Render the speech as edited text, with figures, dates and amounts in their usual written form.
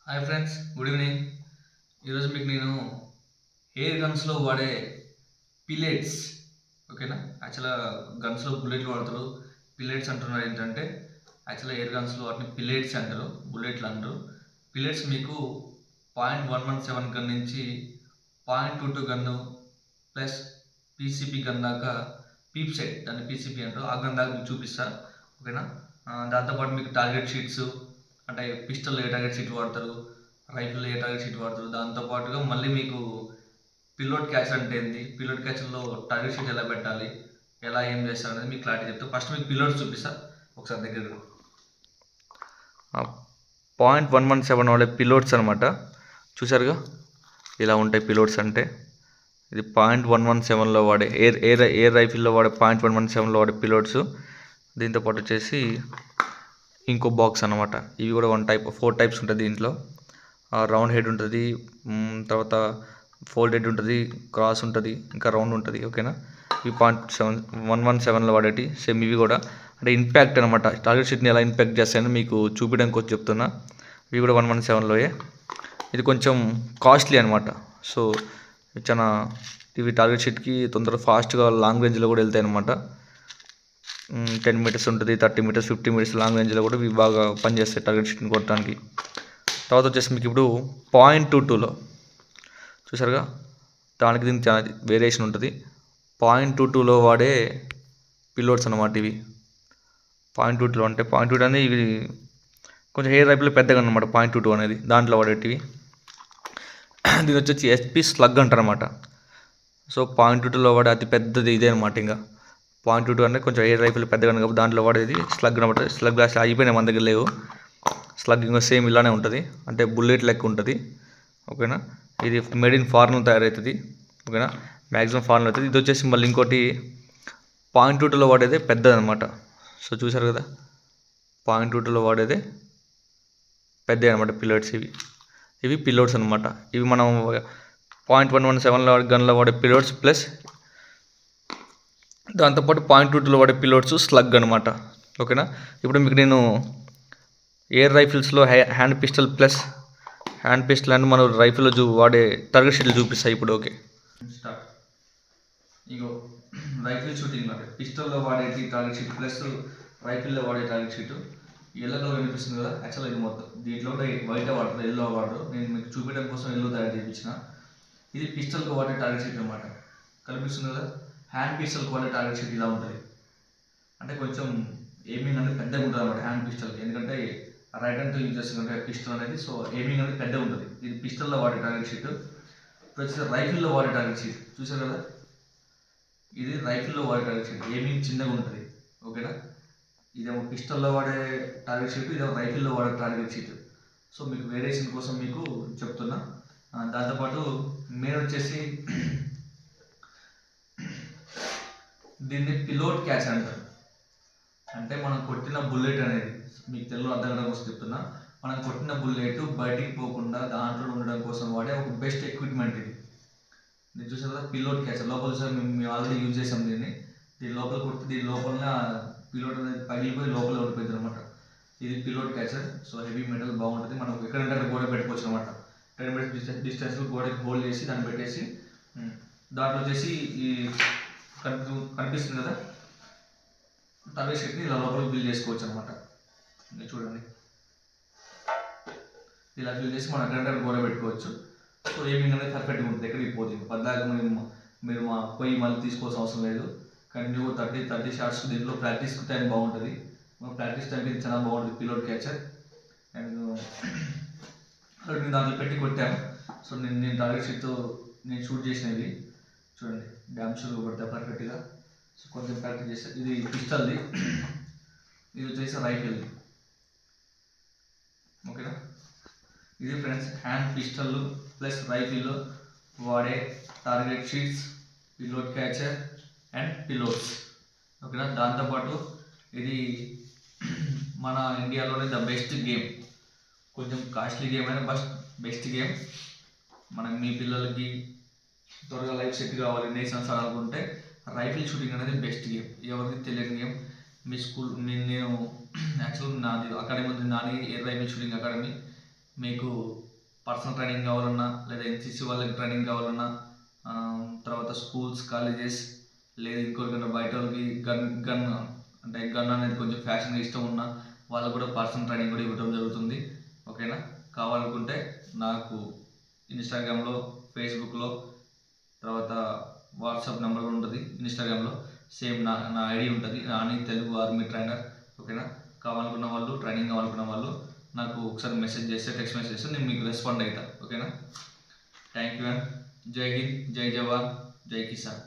Hi friends, good evening. ఈరోజు మీకు నేను ఎయిర్ గన్స్లో వాడే పిల్లెట్స్, ఓకేనా. యాక్చువల్గా గన్స్లో బుల్లెట్లు వాడతారు, పిల్లెట్స్ అంటున్నారు. ఏంటంటే యాక్చువల్గా ఎయిర్ గన్స్లో వాటిని పిల్లెట్స్ అంటారు, బుల్లెట్లు అంటారు. పిల్లెట్స్ మీకు 0.117 గన్ నుంచి 0.22 గన్ను ప్లస్ పీసీపీ గన్ దాకా, పీప్ సెట్ దాన్ని పీసీపీ అంటారు, ఆ గన్ దాకా మీకు చూపిస్తా, ఓకేనా. దాంతోపాటు మీకు టార్గెట్ షీట్స్, అంటే పిస్టల్ ఏ టార్గెట్ షీట్ వాడతారు, రైఫిల్ ఏ టార్గెట్ షీట్ వాడతారు, దాంతోపాటుగా మళ్ళీ మీకు పిల్లోడ్ క్యాచర్ అంటే ఏంటి, పిల్లోడ్ క్యాచర్లో టార్గెట్ షీట్ ఎలా పెట్టాలి, ఎలా ఏం చేస్తారు అనేది మీకు క్లారిటీ చెప్తాను. ఫస్ట్ మీకు పిల్లోడ్ చూపిస్తా ఒకసారి దగ్గర. 0.117 వాడే పిలోడ్స్ అనమాట. చూసారుగా ఇలా ఉంటాయి పిలోడ్స్ అంటే. ఇది 0.117లో వాడే ఎయిర్ రైఫిల్లో వాడే 0.117లో వాడే పిలోడ్స్. దీంతోపాటు వచ్చేసి ఇంకో బాక్స్ అనమాట. ఇవి కూడా 4 టైప్స్ ఉంటుంది దీంట్లో. రౌండ్ హెడ్ ఉంటుంది, తర్వాత ఫోల్డ్ హెడ్ ఉంటుంది, క్రాస్ ఉంటుంది, ఇంకా రౌండ్ ఉంటుంది, ఓకేనా. ఇవి 0.117లో వాడేటి సేమ్. ఇవి కూడా అంటే ఇంపాక్ట్ అనమాట, టార్గెట్ షీట్ని ఎలా ఇంపాక్ట్ చేస్తాయని మీకు చూపించడానికి వచ్చి చెప్తున్నా. ఇవి కూడా 117లోయే. ఇది కొంచెం కాస్ట్లీ అనమాట. సో చాలా ఇవి టార్గెట్ షీట్కి తొందరగా ఫాస్ట్గా లాంగ్ రేంజ్లో కూడా వెళ్తాయి అనమాట. 10 మీటర్స్ ఉంటుంది, 30 మీటర్స్, 50 మీటర్స్ లాంగ్ రేంజ్లో కూడా ఇవి బాగా పనిచేస్తాయి టార్గెట్ షీట్ని కొట్టడానికి. తర్వాత వచ్చేసి మీకు ఇప్పుడు 0.22లో చూసారుగా, దానికి దీనికి చాలా వేరియేషన్ ఉంటుంది. 0.22లో వాడే పిల్లోడ్స్ అనమాట ఇవి. 0.22 అంటే 0.22 అనేది ఇవి కొంచెం హెయిర్ రైఫిల్ పెద్దగా అనమాట. 0.22 అనేది దాంట్లో వాడేటివి. దీని వచ్చి ఎస్పీ స్లగ్ అంటారనమాట. సో 0.22లో వాడే అతి పెద్దది ఇదే అనమాట. ఇంకా 0.22 అంటే కొంచెం ఎయిర్ రైఫిల్ పెద్దగా కాబట్టి దాంట్లో వాడేది స్లగ్ అనమాట. స్లగ్ గ్లాస్ అయిపోయినాయి మన దగ్గర లేవు. స్లగ్ ఇంకా సేమ్ ఇలానే ఉంటుంది, అంటే బుల్లెట్ లెక్క ఉంటుంది, ఓకేనా. ఇది మేడ్ ఇన్ ఫారెన్ తయారవుతుంది, ఓకేనా. మ్యాక్సిమం ఫారెన్ అవుతుంది. ఇది వచ్చేసి మళ్ళీ ఇంకోటి 0.22లో వాడేదే పెద్దది అనమాట. సో చూసారు కదా, 0.22లో వాడేదే పెద్ద అనమాట పిల్లోడ్స్. ఇవి పిల్లోడ్స్ అనమాట. ఇవి మనం 0.117లో గన్లో వాడే పిల్లోడ్స్ ప్లస్ దాంతోపాటు 0.22లో వాడే పిల్లోడ్స్ స్లగ్ అనమాట, ఓకేనా. ఇప్పుడు మీకు నేను ఎయిర్ రైఫిల్స్లో hand pistol plus hand pistol and మన రైఫిల్లో వాడే టార్గెట్ షీట్లు చూపిస్తాయి ఇప్పుడు, ఓకే. స్టార్ట్. ఇగో రైఫిల్ షూటింగ్ అంటే పిస్టల్లో వాడే టార్గెట్ షీట్ ప్లస్ రైఫిల్లో వాడే టార్గెట్ షీట్ ఎల్లో కలర్ కనిపిస్తుంది కదా. యాక్చువల్గా ఇది మొత్తం దీంట్లో వైట్ వాడతారు, ఎల్లో వాడరు. నేను మీకు చూపించడం కోసం ఎల్లో తయారు చేయించిన. ఇది పిస్టల్కి వాడే టార్గెట్ షీట్ అనమాట, కనిపిస్తుంది కదా. హ్యాండ్ పిస్టల్కి వాడే టార్గెట్ షీట్ ఇలా ఉంటుంది. అంటే కొంచెం ఎయిమింగ్ అనేది పెద్దగా ఉంటుంది అనమాట హ్యాండ్ పిస్టల్కి, ఎందుకంటే రైట్ హ్యాండ్తో యూజ్ చేస్తుందంటే పిస్టల్ అనేది. సో ఎయిమింగ్ అనేది పెద్దగా ఉంటుంది. ఇది పిస్టల్లో వాడే టార్గెట్ షీట్. ఇప్పుడు వచ్చేసి రైఫిల్లో వాడే టార్గెట్ షీట్ చూసారు కదా. ఇది రైఫిల్లో వాడే టార్గెట్ షీట్, ఎయిమింగ్ చిన్నగా ఉంటుంది, ఓకేనా. ఇదేమో పిస్టల్లో వాడే టార్గెట్ షీట్, ఇదేమో రైఫిల్లో వాడే టార్గెట్ షీట్. సో మీకు వేరియేషన్ కోసం మీకు చెప్తున్నా. దాంతోపాటు మెయిన్ వచ్చేసి దీన్ని పిలోడ్ క్యాచ్ అంటారు. అంటే మనం కొట్టిన బుల్లెట్ అనేది, మీకు తెలుగు అర్థం కావడం కోసం చెప్తున్నా, మనం కొట్టిన బుల్లెట్ బయటికి పోకుండా దాంట్లో ఉండడం కోసం వాడే ఒక బెస్ట్ ఎక్విప్మెంట్ ఇది. నేను చూసాను కదా పిలోడ్ క్యాచర్, లోపల సార్ మేము ఆల్రెడీ యూజ్ చేసాం దీన్ని. దీని లోపల కొట్టి దీని లోపల పిలోడ్ అనేది పగిలిపోయి లోపల ఉండిపోయింది అనమాట. ఇది పిలోడ్ క్యాచర్. సో హెవీ మెటల్ బాగుంటుంది, మనం ఎక్కడంటే అక్కడ గోడ పెట్టుకోవచ్చు అనమాట. 10 మీటర్స్ డిస్టెన్స్ గోడకి హోల్డ్ చేసి దాన్ని పెట్టేసి దాంట్లో వచ్చేసి ఈ కనిపిస్తుంది కదా టార్గెట్ షీట్ని ఇలా లోపలికి బిల్ చేసుకోవచ్చు అనమాట. మీరు చూడండి, ఇలా ఫిల్ చేసి మనం ఎక్కడంటే గోడ పెట్టుకోవచ్చు. సో ఎయిమింగ్ అనేది పర్ఫెక్ట్గా ఉంటుంది, ఎక్కడికి పోతుంది. పద్దాక మీరు మా పోయి మళ్ళీ తీసుకోవాల్సిన అవసరం లేదు. కంటిన్యూ 30 షాట్స్ దీంట్లో ప్రాక్టీస్ టైం బాగుంటుంది. ప్రాక్టీస్ టైంకి ఇది చాలా బాగుంటుంది పిలోడ్ క్యాచర్. అండ్ నేను దాంట్లో పెట్టి కొట్టాను. సో నేను టార్గెట్ షీట్తో నేను షూట్ చేసినవి చూడండి, డ్యామ్ షూట్ కొడతా పర్ఫెక్ట్గా. సో కొంచెం ప్రాక్టీస్ చేస్తే ఇది పిస్టల్ది, ఇది వచ్చేసి రైఫిల్ది, ఓకేనా. ఇది ఫ్రెండ్స్ హ్యాండ్ పిస్టల్ ప్లస్ రైఫిల్లో వాడే టార్గెట్ షీట్స్, పిలోడ్ క్యాచర్ అండ్ పిలోడ్స్, ఓకేనా. దాంతోపాటు ఇది మన ఇండియాలోనే ద బెస్ట్ గేమ్. కొంచెం కాస్ట్లీ గేమ్ అయినా బెస్ట్ గేమ్. మనం మీ పిల్లలకి త్వరగా లైఫ్ సెట్ కావాలి, నేషనల్స్ ఆడాలనుకుంటే రైఫిల్ షూటింగ్ అనేది బెస్ట్ గేమ్. ఎవరికి తెలియని గేమ్. మీ స్కూల్ నేను యాక్చువల్ నాది అకాడమీ ఉంది, నాది ఎయిర్ రైఫిల్ షూటింగ్ అకాడమీ. మీకు పర్సనల్ ట్రైనింగ్ కావాలన్నా లేదా ఎన్సీసీ వాళ్ళకి ట్రైనింగ్ కావాలన్నా తర్వాత స్కూల్స్ కాలేజెస్ లేదా ఇంకోటికన్నా బయట వాళ్ళకి గన్ అంటే గన్ అనేది కొంచెం ఫ్యాషన్గా ఇష్టం ఉన్న వాళ్ళకు కూడా పర్సనల్ ట్రైనింగ్ కూడా ఇవ్వడం జరుగుతుంది. ఓకేనా, కావాలనుకుంటే నాకు ఇన్స్టాగ్రామ్లో, ఫేస్బుక్లో, తర్వాత వాట్సాప్ నెంబర్ కూడా ఉంటుంది. ఇన్స్టాగ్రామ్లో సేమ్ నా ఐడి ఉంటుంది, నాని తెలుగు ఆర్మీ ట్రైనర్. ఓకేనా, కావాలనుకున్న వాళ్ళు, ట్రైనింగ్ కావాలనుకున్న వాళ్ళు నాకు ఒకసారి మెసేజ్ చేస్తే, టెక్స్ట్ మెసేజ్ చేస్తే నేను మీకు రెస్పాండ్ అవుతాను. ఓకేనా, థ్యాంక్ యూ అండ్ జై హింద్, జై జవాన్, జై కిసాన్.